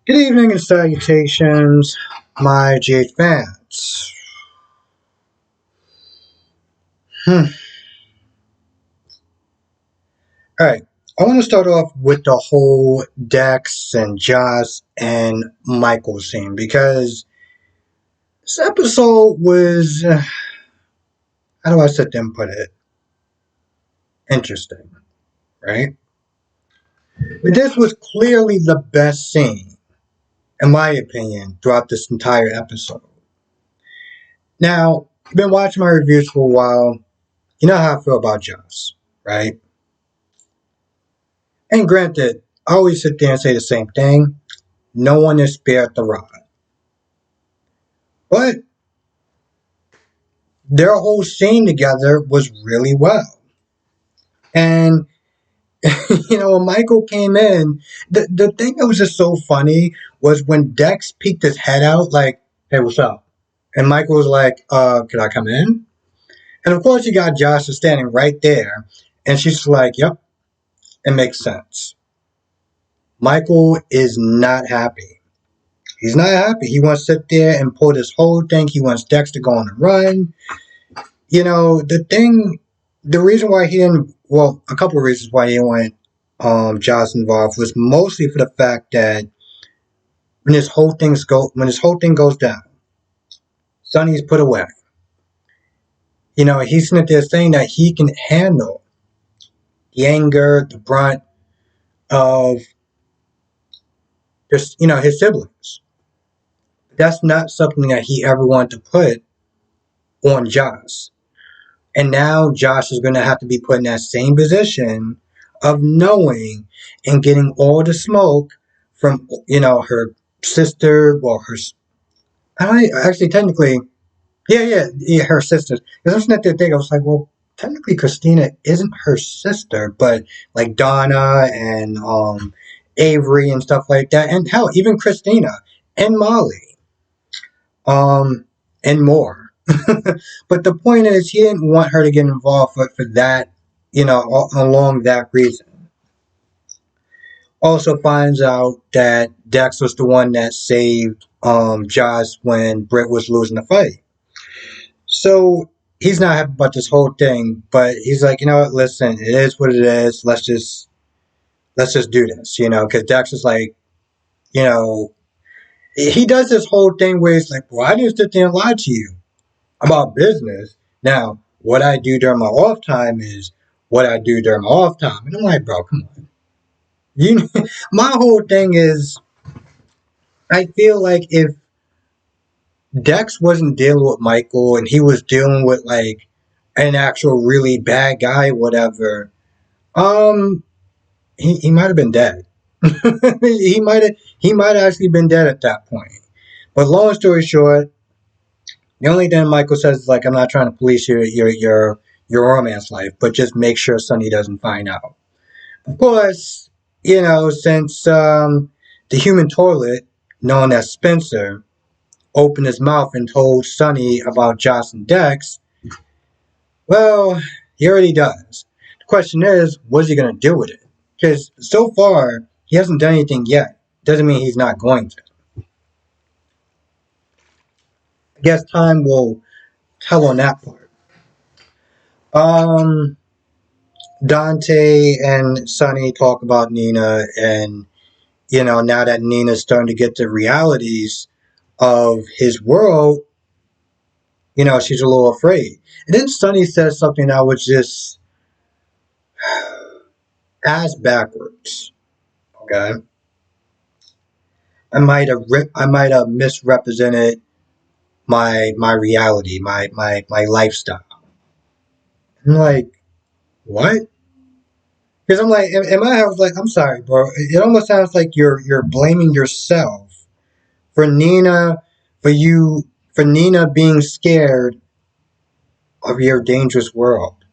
Good evening and salutations, my GH fans. Hmm. Alright, I want to start off with the whole Dex and Joss and Michael scene because this episode was, how do I sit there and put it? Interesting, right? But this was clearly the best scene, in my opinion, throughout this entire episode. Now, you've been watching my reviews for a while. You know how I feel about Joss, right? And granted, I always sit there and say the same thing. No one is spared the rod. But their whole scene together was really well. And, when Michael came in, the thing that was just so funny was when Dex peeked his head out, like, hey, what's up? And Michael was like, can I come in? And of course, you got Josh standing right there. And she's like, yep, it makes sense. Michael is not happy. He's not happy. He wants to sit there and pull this whole thing. He wants Dex to go on a run. The reason why he didn't, well, a couple of reasons why he didn't want Joss involved was mostly for the fact that when this whole thing goes down, Sonny's put away. He's sitting there saying that he can handle the anger, the brunt of just, his siblings. That's not something that he ever wanted to put on Joss. And now Josh is going to have to be put in that same position of knowing and getting all the smoke from, her sister, well, actually, technically, yeah, her sister. Because I'm sitting there thinking, I was like, well, technically Christina isn't her sister, but like Donna and Avery and stuff like that. And hell, even Christina and Molly, and more. But the point is, he didn't want her to get involved for that, along that reason. Also finds out that Dex was the one that saved Josh when Britt was losing the fight. So he's not happy about this whole thing, but he's like, you know what, listen, it is what it is. Let's just do this, because Dex is like, you know, he does this whole thing where he's like, well, I didn't sit there and lie to you about business. Now, what I do during my off time is what I do during my off time. And I'm like, bro, come on. You, my whole thing is, I feel like if Dex wasn't dealing with Michael and he was dealing with like an actual really bad guy, whatever, um, he might have been dead. he might have actually been dead at that point. But long story short, the only thing Michael says is like, I'm not trying to police your romance life, but just make sure Sonny doesn't find out. Of course, since the human toilet, known as Spencer, opened his mouth and told Sonny about Joss and Dex, well, he already does. The question is, what's he going to do with it? Because so far, he hasn't done anything yet. Doesn't mean he's not going to. I guess time will tell on that part. Dante and Sonny talk about Nina, and now that Nina's starting to get the realities of his world, she's a little afraid. And then Sonny says something that was just ass backwards. Okay, I might have misrepresented my reality, my lifestyle. I'm like, what? Because I'm like, in my head, I was like, I'm sorry, bro. It almost sounds like you're blaming yourself for Nina, for Nina being scared of your dangerous world.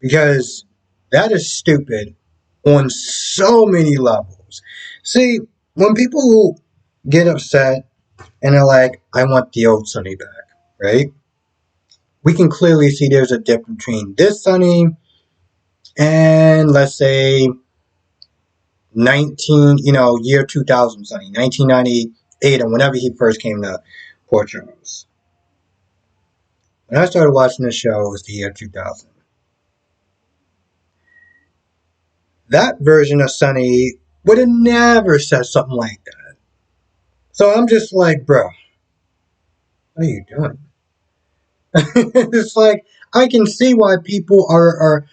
Because that is stupid on so many levels. See, when people get upset and they're like, I want the old Sonny back, right? We can clearly see there's a difference between this Sonny and, let's say, year 2000, Sonny, 1998, and whenever he first came to Port Charles. When I started watching the show, it was the year 2000. That version of Sonny would have never said something like that. So I'm just like, bro, what are you doing? It's like I can see why people are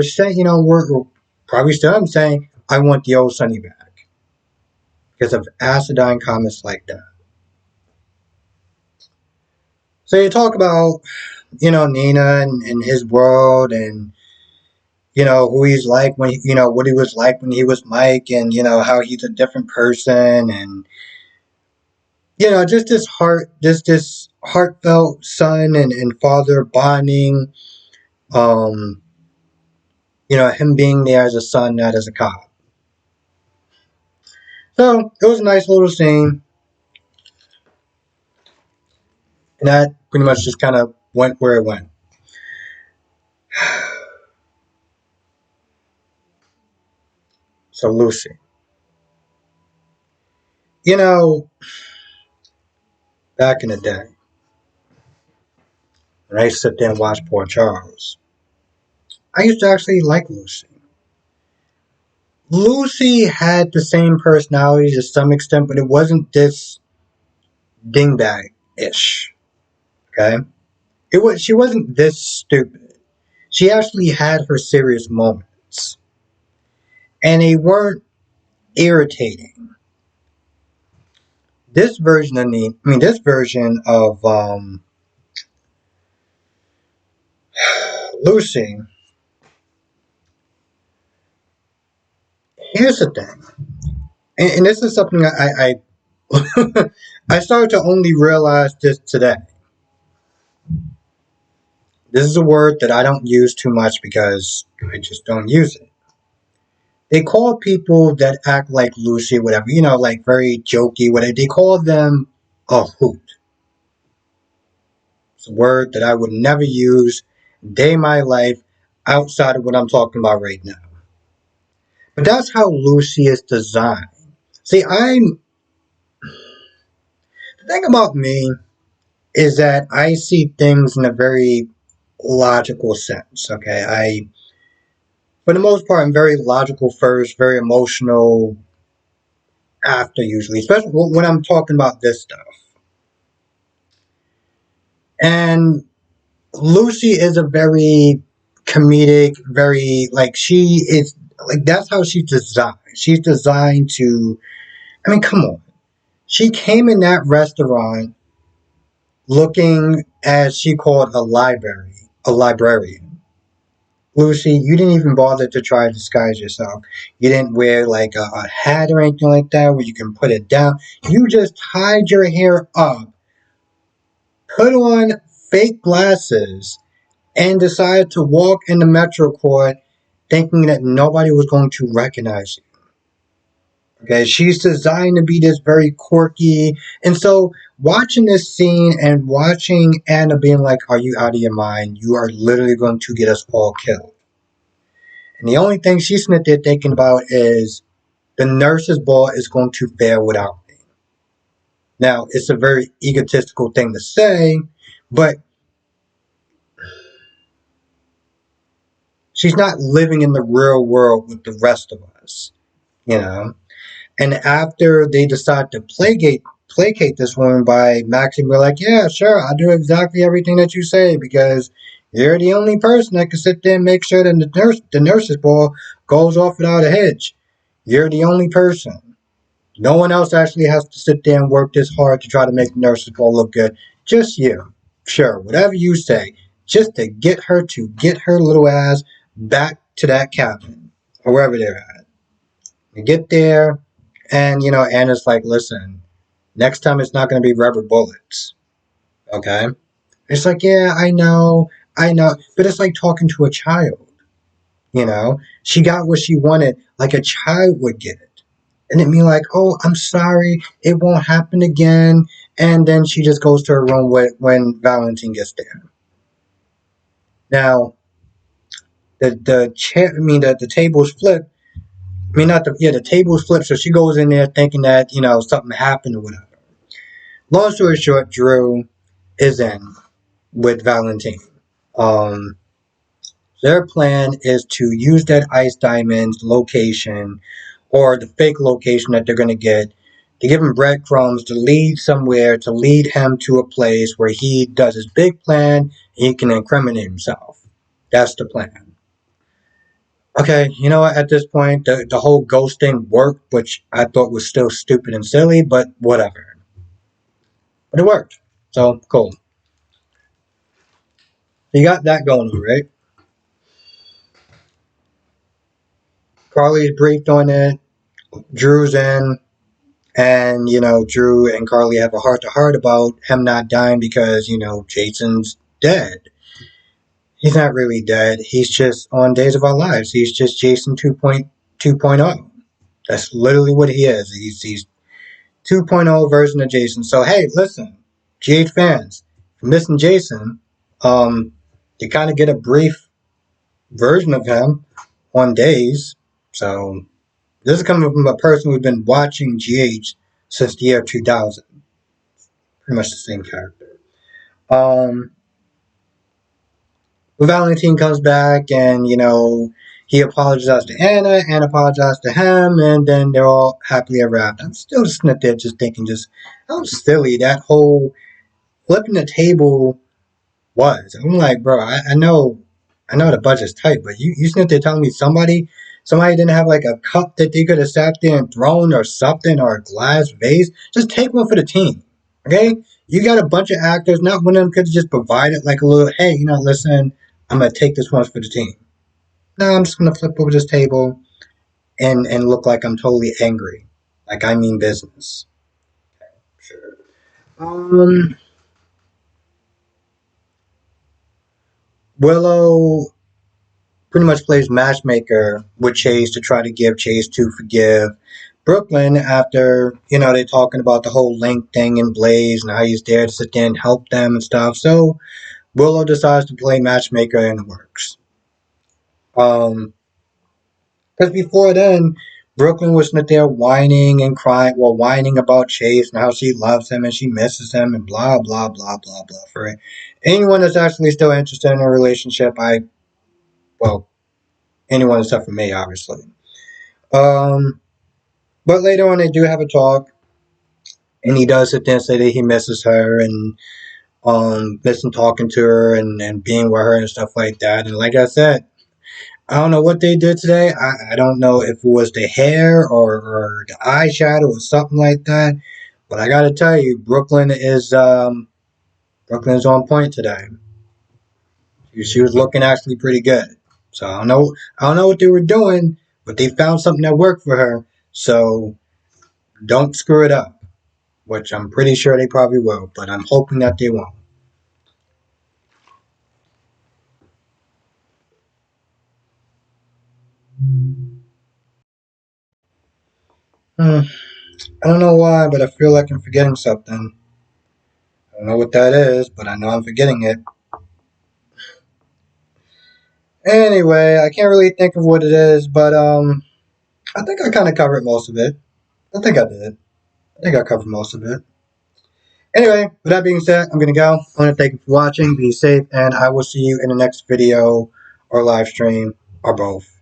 saying, we're probably still I'm saying I want the old Sonny back because of acidine comments like that. So you talk about, Nina and his world and who he's like when what he was like when he was Mike and how he's a different person and just this heartfelt son and father bonding. Um, him being there as a son, not as a cop. So it was a nice little scene, and that pretty much just kind of went where it went. So Lucy, you know, back in the day, when I used to sit there and watch Port Charles, I used to actually like Lucy. Lucy had the same personality to some extent, but it wasn't this dingbat ish. Okay, she wasn't this stupid. She actually had her serious moments, and they weren't irritating. This version of Lucy. Here's the thing, and this is something I started to only realize this today. This is a word that I don't use too much because I just don't use it. They call people that act like Lucy, whatever, like very jokey, whatever. They call them a hoot. It's a word that I would never use day of my life outside of what I'm talking about right now. But that's how Lucy is designed. See, the thing about me is that I see things in a very logical sense. Okay, for the most part, I'm very logical first, very emotional after usually, especially when I'm talking about this stuff. And Lucy is a very comedic, very like she is like that's how she's designed. She's designed to. I mean, come on. She came in that restaurant looking as she called a librarian. Lucy, you didn't even bother to try to disguise yourself. You didn't wear like a hat or anything like that where you can put it down. You just tied your hair up, put on fake glasses, and decided to walk in the Metro Court thinking that nobody was going to recognize you. Okay, she's designed to be this very quirky. And so watching this scene and watching Anna being like, are you out of your mind? You are literally going to get us all killed. And the only thing she's sitting there thinking about is the nurse's ball is going to fail without me. Now, it's a very egotistical thing to say, but she's not living in the real world with the rest of us, you know? And after they decide to placate this woman by Maxine, we're like, yeah, sure, I'll do exactly everything that you say because you're the only person that can sit there and make sure that the nurse's ball goes off without a hitch. You're the only person. No one else actually has to sit there and work this hard to try to make the nurse's ball look good. Just you. Sure, whatever you say. Just to get her little ass back to that cabin or wherever they're at. You get there, and Anna's like, listen, next time it's not going to be rubber bullets. Okay? It's like, yeah, I know. But it's like talking to a child. She got what she wanted like a child would get it. And it mean like, oh, I'm sorry, it won't happen again. And then she just goes to her room when Valentine gets there. Now, the tables flip I mean, not the yeah, the tables flip. So she goes in there thinking that something happened or whatever. Long story short, Drew is in with Valentine. Um, their plan is to use that Ice Diamond's location or the fake location that they're going to get to give him breadcrumbs to lead somewhere, to lead him to a place where he does his big plan and he can incriminate himself. That's the plan. Okay, you know what? At this point, the whole ghost thing worked, which I thought was still stupid and silly, but whatever. But it worked. So, cool. You got that going on, right? Carly's briefed on it. Drew's in. And, Drew and Carly have a heart to heart about him not dying because, Jason's dead. He's not really dead. He's just on Days of Our Lives. He's just Jason 2.0. That's literally what he is. He's 2.0 version of Jason. So, hey, listen, GH fans, if you're missing Jason, you kind of get a brief version of him on Days. So, this is coming from a person who's been watching GH since the year 2000. Pretty much the same character. Um, Valentine comes back and, he apologizes to Anna and apologizes to him, and then they're all happily ever after. I'm still just sitting there just thinking how silly that whole flipping the table was. I'm like, bro, I know the budget's tight, but you sitting there telling me somebody didn't have like a cup that they could have sat there and thrown or something or a glass vase. Just take one for the team. Okay? You got a bunch of actors, not one of them could have just provided like a little, hey, listen, I'm gonna take this one for the team. No, I'm just gonna flip over this table and look like I'm totally angry. Like I mean business. Sure. Willow pretty much plays matchmaker with Chase to try to give Chase to forgive Brooklyn after, they're talking about the whole Link thing and Blaze and how he's there to sit there and help them and stuff. So Willow decides to play matchmaker and it works. Because before then, Brooklyn was sitting there whining and crying, whining about Chase and how she loves him and she misses him and blah, blah, blah, blah, blah. For anyone that's actually still interested in a relationship, anyone except for me, obviously. But later on, they do have a talk, and he does sit there and say that he misses her and listen talking to her and being with her and stuff like that. And like I said, I don't know what they did today. I don't know if it was the hair or the eyeshadow or something like that. But I gotta tell you, Brooklyn is on point today. She was looking actually pretty good. So I don't know what they were doing, but they found something that worked for her. So don't screw it up, which I'm pretty sure they probably will, but I'm hoping that they won't. Hmm. I don't know why, but I feel like I'm forgetting something. I don't know what that is, but I know I'm forgetting it. Anyway, I can't really think of what it is, but I think I kind of covered most of it. I think I did. I think I covered most of it. Anyway, with that being said, I'm gonna go. I want to thank you for watching. Be safe, and I will see you in the next video or live stream or both.